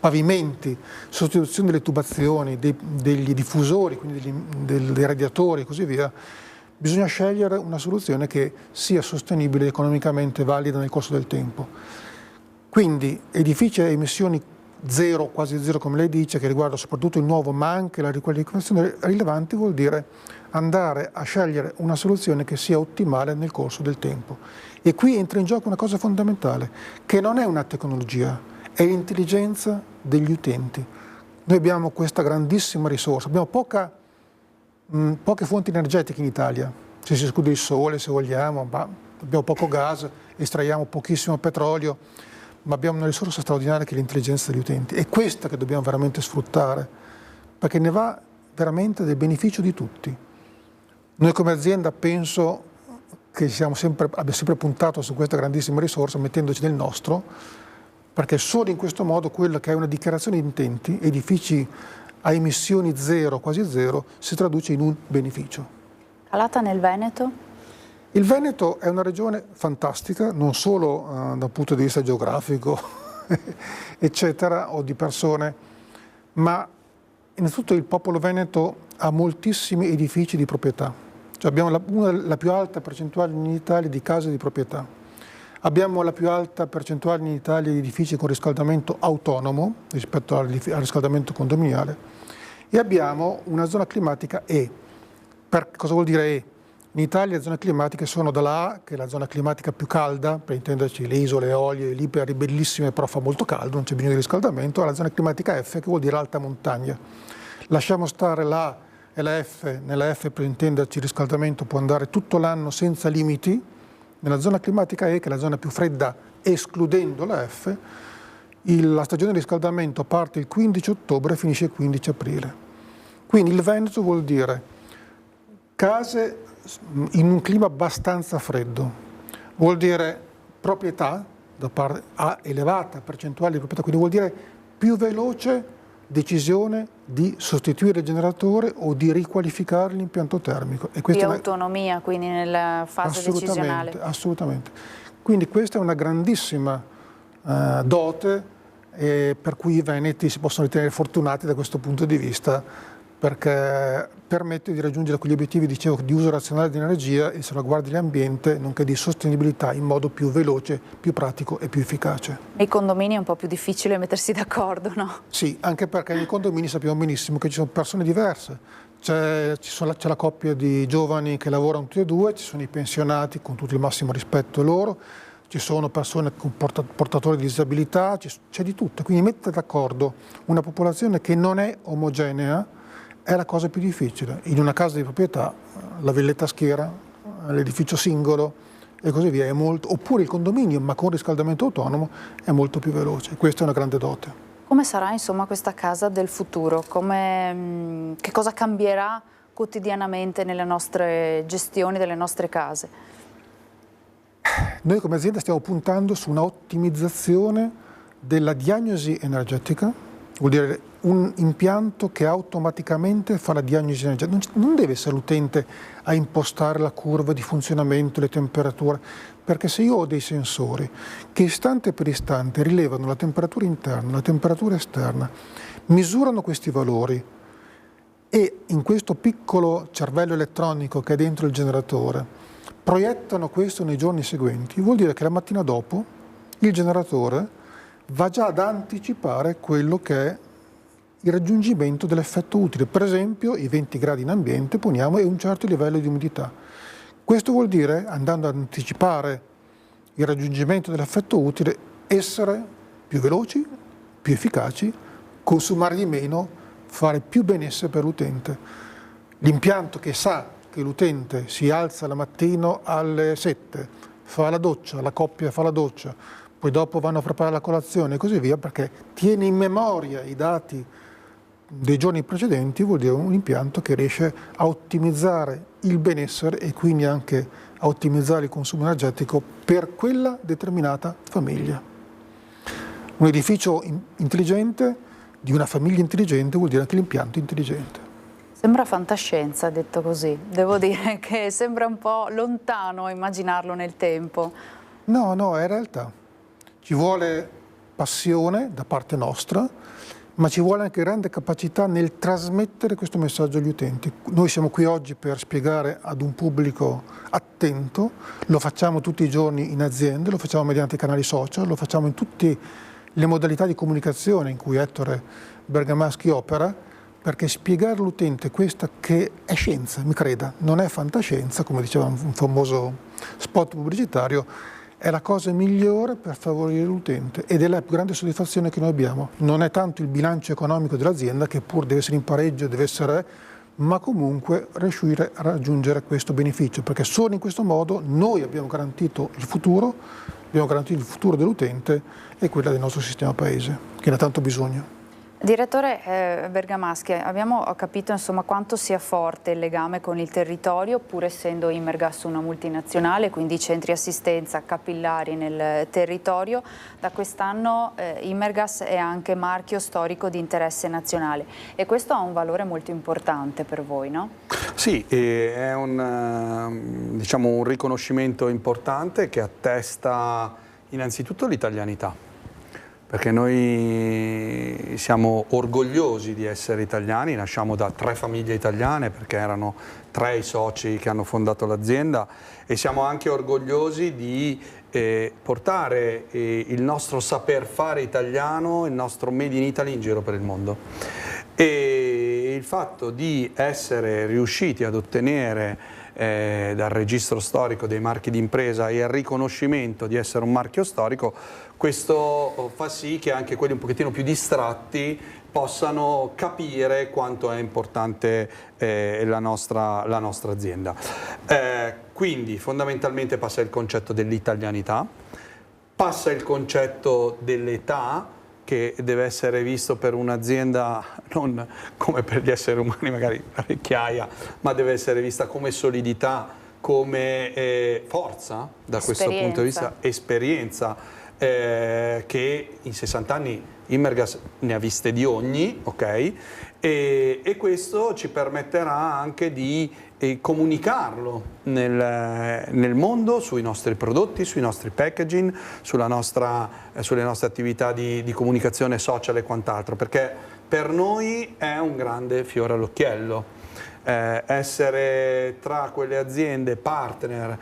pavimenti, sostituzione delle tubazioni, degli diffusori, quindi dei radiatori e così via, bisogna scegliere una soluzione che sia sostenibile e economicamente valida nel corso del tempo. Quindi edifici a emissioni zero, quasi zero come lei dice, che riguarda soprattutto il nuovo ma anche la riqualificazione rilevante, vuol dire andare a scegliere una soluzione che sia ottimale nel corso del tempo. E qui entra in gioco una cosa fondamentale, che non è una tecnologia, è l'intelligenza degli utenti. Noi abbiamo questa grandissima risorsa, abbiamo poche fonti energetiche in Italia, se si esclude il sole, se vogliamo, ma abbiamo poco gas, estraiamo pochissimo petrolio, ma abbiamo una risorsa straordinaria che è l'intelligenza degli utenti. È questa che dobbiamo veramente sfruttare, perché ne va veramente del beneficio di tutti. Noi come azienda penso che abbiamo sempre puntato su questa grandissima risorsa, mettendoci nel nostro, perché solo in questo modo quella che è una dichiarazione di intenti, edifici a emissioni zero, quasi zero, si traduce in un beneficio. Calata nel Veneto? Il Veneto è una regione fantastica, non solo da un punto di vista geografico, eccetera, o di persone, ma innanzitutto il popolo veneto ha moltissimi edifici di proprietà. Cioè abbiamo la più alta percentuale in Italia di case di proprietà. Abbiamo la più alta percentuale in Italia di edifici con riscaldamento autonomo rispetto al riscaldamento condominiale. E abbiamo una zona climatica E. Cosa vuol dire E? In Italia le zone climatiche sono dalla A, che è la zona climatica più calda, per intenderci le isole Eolie, l'Iperi, bellissime, però fa molto caldo, non c'è bisogno di riscaldamento, alla zona climatica F, che vuol dire alta montagna. Lasciamo stare la e la F, nella F per intenderci il riscaldamento può andare tutto l'anno senza limiti, nella zona climatica E, che è la zona più fredda escludendo la F, la stagione di riscaldamento parte il 15 ottobre e finisce il 15 aprile. Quindi il Veneto vuol dire case in un clima abbastanza freddo, vuol dire proprietà a elevata percentuale di proprietà, quindi vuol dire più veloce decisione di sostituire il generatore o di riqualificare l'impianto termico. E più autonomia quindi nella fase decisionale. Assolutamente. Quindi questa è una grandissima dote per cui i veneti si possono ritenere fortunati da questo punto di vista, perché permette di raggiungere quegli obiettivi, dicevo, di uso razionale dell'energia e salvaguardia dell'ambiente, nonché di sostenibilità in modo più veloce, più pratico e più efficace. Nei condomini è un po' più difficile mettersi d'accordo, no? Sì, anche perché nei condomini sappiamo benissimo che ci sono persone diverse. C'è la coppia di giovani che lavorano tutti e due, ci sono i pensionati con tutto il massimo rispetto loro, ci sono persone con portatori di disabilità, c'è di tutto. Quindi mettere d'accordo una popolazione che non è omogenea è la cosa più difficile. In una casa di proprietà, la villetta a schiera, l'edificio singolo e così via, oppure il condominio, ma con riscaldamento autonomo, è molto più veloce. Questa è una grande dote. Come sarà insomma questa casa del futuro? Che cosa cambierà quotidianamente nelle nostre gestioni delle nostre case? Noi come azienda stiamo puntando su una ottimizzazione della diagnosi energetica, vuol dire un impianto che automaticamente fa la diagnosi energetica. Non deve essere l'utente a impostare la curva di funzionamento, le temperature, perché se io ho dei sensori che istante per istante rilevano la temperatura interna, la temperatura esterna, misurano questi valori e in questo piccolo cervello elettronico che è dentro il generatore proiettano questo nei giorni seguenti, vuol dire che la mattina dopo il generatore va già ad anticipare quello che è il raggiungimento dell'effetto utile, per esempio i 20 gradi in ambiente, poniamo, e un certo livello di umidità. Questo vuol dire, andando ad anticipare il raggiungimento dell'effetto utile, essere più veloci, più efficaci, consumare di meno, fare più benessere per l'utente. L'impianto che sa che l'utente si alza la mattina alle 7, fa la doccia, la coppia fa la doccia, poi dopo vanno a preparare la colazione e così via, perché tiene in memoria i dati dei giorni precedenti, vuol dire un impianto che riesce a ottimizzare il benessere e quindi anche a ottimizzare il consumo energetico per quella determinata famiglia. Un edificio intelligente di una famiglia intelligente vuol dire anche l'impianto intelligente. Sembra fantascienza detto così, devo dire che sembra un po' lontano immaginarlo nel tempo. No, è realtà. Ci vuole passione da parte nostra, ma ci vuole anche grande capacità nel trasmettere questo messaggio agli utenti. Noi siamo qui oggi per spiegare ad un pubblico attento, lo facciamo tutti i giorni in aziende, lo facciamo mediante i canali social, lo facciamo in tutte le modalità di comunicazione in cui Ettore Bergamaschi opera, perché spiegare all'utente questa che è scienza, mi creda, non è fantascienza, come diceva un famoso spot pubblicitario, è la cosa migliore per favorire l'utente ed è la più grande soddisfazione che noi abbiamo. Non è tanto il bilancio economico dell'azienda, che pur deve essere in pareggio, deve essere, ma comunque riuscire a raggiungere questo beneficio, perché solo in questo modo noi abbiamo garantito il futuro dell'utente e quella del nostro sistema paese, che ne ha tanto bisogno. Direttore Bergamaschi, abbiamo capito insomma quanto sia forte il legame con il territorio, pur essendo Imergas una multinazionale, quindi centri assistenza capillari nel territorio. Da quest'anno Imergas è anche marchio storico di interesse nazionale e questo ha un valore molto importante per voi, no? Sì, è un riconoscimento importante che attesta innanzitutto l'italianità. Perché noi siamo orgogliosi di essere italiani, nasciamo da 3 famiglie italiane perché erano 3 i soci che hanno fondato l'azienda e siamo anche orgogliosi di portare il nostro saper fare italiano, il nostro Made in Italy in giro per il mondo. E il fatto di essere riusciti ad ottenere dal registro storico dei marchi d'impresa e il riconoscimento di essere un marchio storico, questo fa sì che anche quelli un pochettino più distratti possano capire quanto è importante la nostra azienda. Quindi fondamentalmente passa il concetto dell'italianità, passa il concetto dell'età, che deve essere visto per un'azienda non come per gli esseri umani, magari la vecchiaia, ma deve essere vista come solidità, come forza, da questo punto di vista, esperienza, che in 60 anni Imergas ne ha viste di ogni, ok? E questo ci permetterà anche di comunicarlo nel mondo, sui nostri prodotti, sui nostri packaging, sulle nostre attività di comunicazione social e quant'altro, perché per noi è un grande fiore all'occhiello. Essere tra quelle aziende partner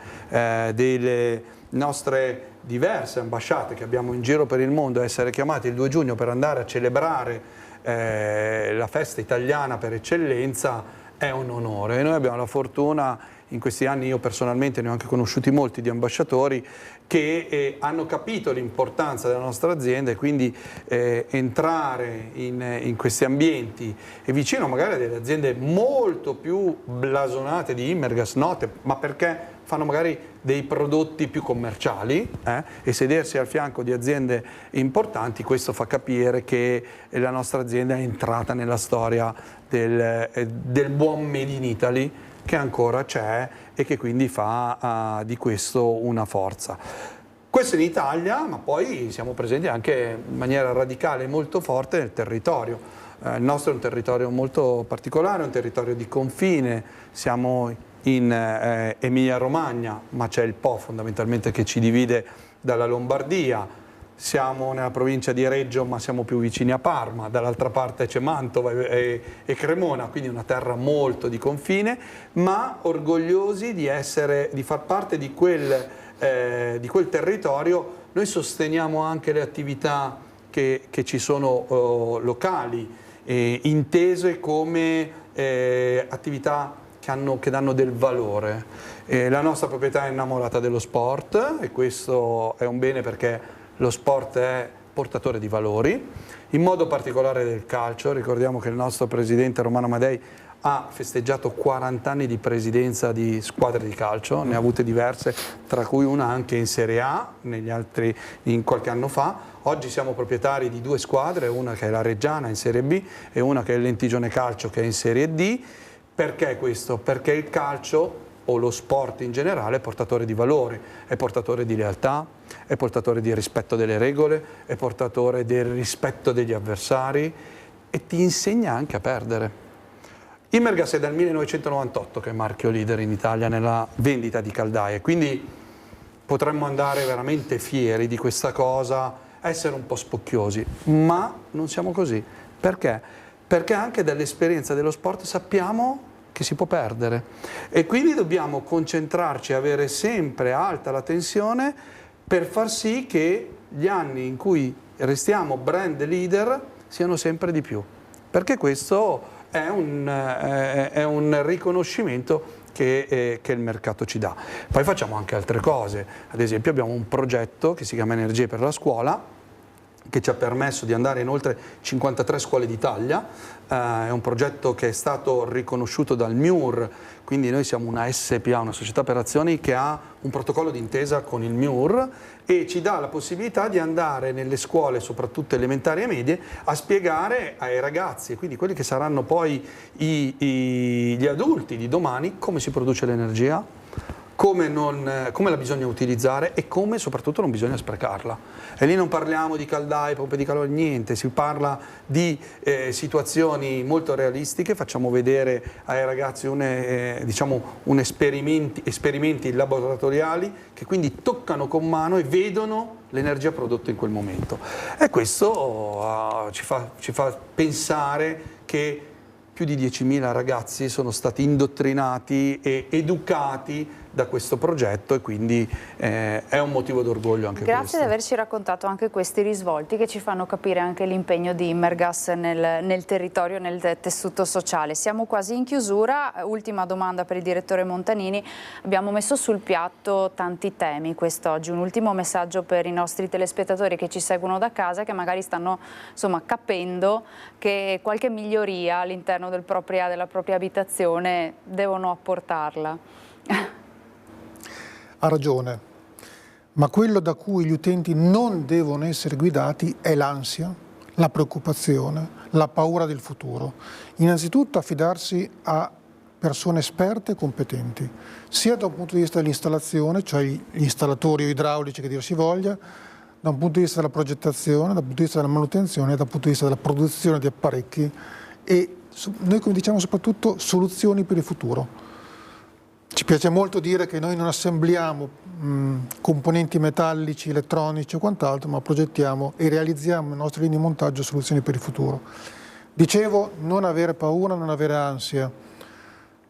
delle nostre diverse ambasciate che abbiamo in giro per il mondo, essere chiamati il 2 giugno per andare a celebrare la festa italiana per eccellenza è un onore. E noi abbiamo la fortuna, in questi anni io personalmente ne ho anche conosciuti molti di ambasciatori che hanno capito l'importanza della nostra azienda, e quindi entrare in questi ambienti e vicino magari a delle aziende molto più blasonate di Imergas, note, ma perché fanno magari dei prodotti più commerciali, e sedersi al fianco di aziende importanti, questo fa capire che la nostra azienda è entrata nella storia del buon Made in Italy, che ancora c'è e che quindi fa di questo una forza. Questo in Italia, ma poi siamo presenti anche in maniera radicale e molto forte nel territorio. Il nostro è un territorio molto particolare, un territorio di confine, siamo in Emilia Romagna, ma c'è il Po fondamentalmente che ci divide dalla Lombardia. Siamo nella provincia di Reggio, ma siamo più vicini a Parma, dall'altra parte c'è Mantova e Cremona, quindi una terra molto di confine, ma orgogliosi di far parte di quel territorio. Noi sosteniamo anche le attività che ci sono locali, intese come attività che danno del valore. La nostra proprietà è innamorata dello sport, e questo è un bene perché lo sport è portatore di valori, in modo particolare del calcio. Ricordiamo che il nostro presidente Romano Amadei ha festeggiato 40 anni di presidenza di squadre di calcio, ne ha avute diverse, tra cui una anche in Serie A, in qualche anno fa. Oggi siamo proprietari di 2 squadre, una che è la Reggiana in Serie B e una che è il Lentigione Calcio che è in Serie D. Perché questo? Perché il calcio, o lo sport in generale, è portatore di valori, è portatore di lealtà, è portatore di rispetto delle regole, è portatore del rispetto degli avversari, e ti insegna anche a perdere. Imergas è dal 1998 che è marchio leader in Italia nella vendita di caldaie, quindi potremmo andare veramente fieri di questa cosa, essere un po' spocchiosi, ma non siamo così. Perché? Perché anche dall'esperienza dello sport sappiamo che si può perdere, e quindi dobbiamo concentrarci e avere sempre alta la tensione per far sì che gli anni in cui restiamo brand leader siano sempre di più, perché questo è un riconoscimento che il mercato ci dà. Poi facciamo anche altre cose, ad esempio abbiamo un progetto che si chiama Energie per la Scuola, che ci ha permesso di andare in oltre 53 scuole d'Italia. È un progetto che è stato riconosciuto dal MIUR, quindi noi siamo una SPA, una società per azioni che ha un protocollo d'intesa con il MIUR, e ci dà la possibilità di andare nelle scuole, soprattutto elementari e medie, a spiegare ai ragazzi, e quindi quelli che saranno poi gli adulti di domani, come si produce l'energia, come la bisogna utilizzare e come soprattutto non bisogna sprecarla. E lì non parliamo di caldaie, pompe di calore, niente, si parla di situazioni molto realistiche. Facciamo vedere ai ragazzi esperimenti laboratoriali che quindi toccano con mano e vedono l'energia prodotta in quel momento. E questo ci fa pensare che più di 10.000 ragazzi sono stati indottrinati e educati da questo progetto, e quindi è un motivo d'orgoglio anche questo. Grazie di averci raccontato anche questi risvolti che ci fanno capire anche l'impegno di Imergas nel territorio, nel tessuto sociale. Siamo quasi in chiusura, ultima domanda per il direttore Montanini. Abbiamo messo sul piatto tanti temi quest'oggi, un ultimo messaggio per i nostri telespettatori che ci seguono da casa, che magari stanno capendo che qualche miglioria all'interno della propria abitazione devono apportarla. Ha ragione, ma quello da cui gli utenti non devono essere guidati è l'ansia, la preoccupazione, la paura del futuro. Innanzitutto affidarsi a persone esperte e competenti, sia da un punto di vista dell'installazione, cioè gli installatori o idraulici che dir si voglia, da un punto di vista della progettazione, dal punto di vista della manutenzione, dal punto di vista della produzione di apparecchi e noi, come diciamo, soprattutto soluzioni per il futuro. Ci piace molto dire che noi non assembliamo componenti metallici, elettronici o quant'altro, ma progettiamo e realizziamo nelle nostre linee di montaggio soluzioni per il futuro. Dicevo, non avere paura, non avere ansia,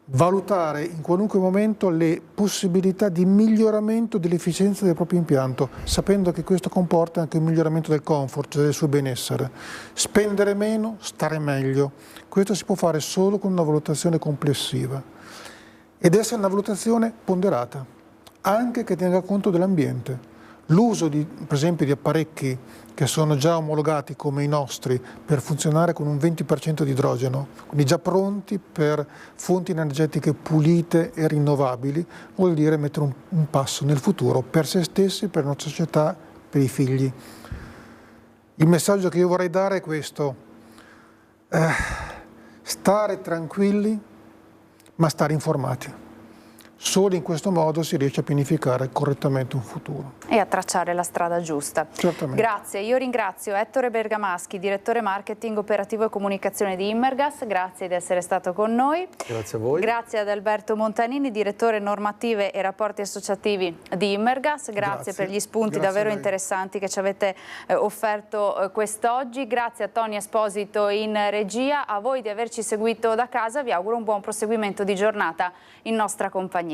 valutare in qualunque momento le possibilità di miglioramento dell'efficienza del proprio impianto, sapendo che questo comporta anche un miglioramento del comfort, cioè del suo benessere. Spendere meno, stare meglio. Questo si può fare solo con una valutazione complessiva. Ed essere una valutazione ponderata, anche che tenga conto dell'ambiente. L'uso, per esempio, di apparecchi che sono già omologati come i nostri per funzionare con un 20% di idrogeno, quindi già pronti per fonti energetiche pulite e rinnovabili, vuol dire mettere un passo nel futuro per se stessi, per la nostra società, per i figli. Il messaggio che io vorrei dare è questo: stare tranquilli, ma stare informati. Solo in questo modo si riesce a pianificare correttamente un futuro. E a tracciare la strada giusta. Certamente. Grazie, io ringrazio Ettore Bergamaschi, direttore marketing operativo e comunicazione di Imergas, grazie di essere stato con noi. Grazie a voi. Grazie ad Alberto Montanini, direttore normative e rapporti associativi di Imergas, grazie per gli spunti davvero interessanti che ci avete offerto quest'oggi. Grazie a Tony Esposito in regia, a voi di averci seguito da casa, vi auguro un buon proseguimento di giornata in nostra compagnia.